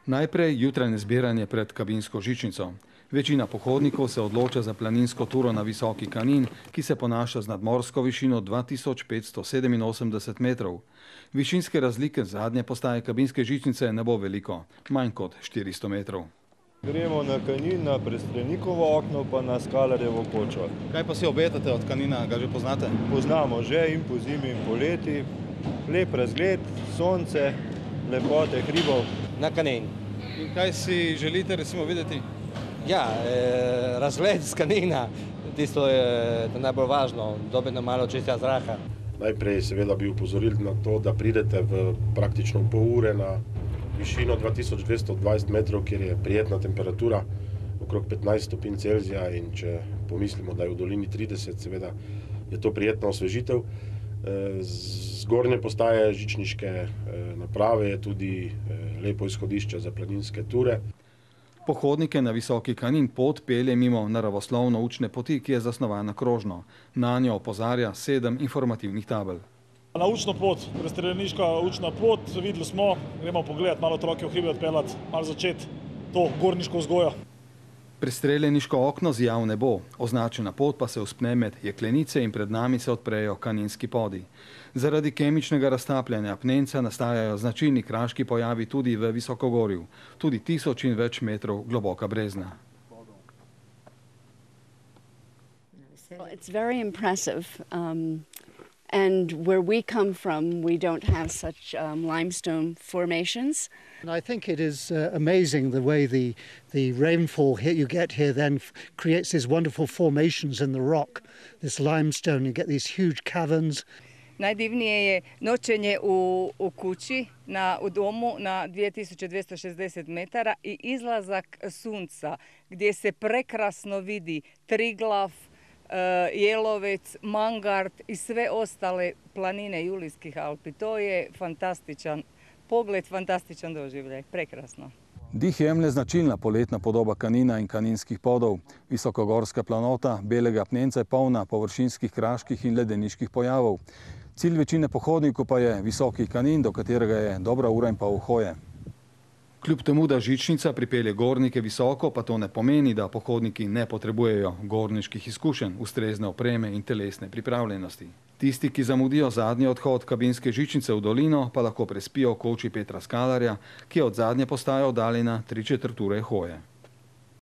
Najprej jutranje zbiranje pred kabinsko žičnico. Večina pohodnikov se odloča za planinsko turo na Visoki Kanin, ki se ponaša z nadmorsko višino 2587 metrov. Višinske razlike zadnje postaje kabinske žičnice ne bo veliko, manj kot 400 metrov. Gremo na Kanin, na Prestrenikovo okno, pa na Skalarjevo kočo. Kaj pa si obetate od Kanina, ga že poznate? Poznamo že in po zimi in poleti. Lep razgled, sonce, lepote hribov. Na Kanin. In kaj si želite recimo videti? Ja, razgled z Kanina, tisto je najbolj važno, dobiti malo čistega zraka. Najprej seveda bi upozorili na to, da pridete v praktično pol ure na višino 2220 metrov, kjer je prijetna temperatura, okrog 15 stopinj Celzija, in če pomislimo, da je v dolini 30, seveda je to prijetna osvežitev. Zgornje postaje žičniške naprave je tudi lepo izhodišče za planinske ture. Pohodnike na Visoki Kanin pot pelje mimo naravoslovno učne poti, ki je zasnovana krožno. Na njo opozarja 7 informativnih tabel. Na učno pot, Prestrelniška učna pot, videli smo, gremo pogledati, malo otroke v hribe odpeljati, malo začeti to gorniško vzgojo. Prestreljeniško okno zjav ne bo, označena pot pa se vzpne med jeklenice in pred nami se odprejo kaninski podi. Zaradi kemičnega raztapljanja apnenca nastajajo značilni kraški pojavi tudi v visokogorju, tudi 1000 in več metrov globoka brezna. It's very impressive. And where we come from, we don't have such limestone formations. And I think it is amazing the way the rainfall here you get here then creates these wonderful formations in the rock, this limestone, you get these huge caverns. Najdivnije je noćenje u kući, u domu na 2260 metara i izlazak sunca gdje se prekrasno vidi Triglav, Jelovec, Mangart i sve ostale planine Julijskih Alpi. To je fantastičan pogled, fantastičan doživljaj, prekrasno. Dih jemlje značilna poletna podoba Kanina in kaninskih podov. Visokogorska planota belega apnenca je polna površinskih kraških in ledeniških pojavov. Cilj večine pohodnikov pa je Visoki Kanin, do katerega je dobra ura in pol hoje. Kljub temu, da žičnica pripelje gornike visoko, pa to ne pomeni, da pohodniki ne potrebujejo gorniških izkušenj, ustrezne opreme in telesne pripravljenosti. Tisti, ki zamudijo zadnji odhod kabinske žičnice v dolino, pa lahko prespijo v koči Petra Skalarja, ki je od zadnje postaje oddaljena 3/4 ure hoje.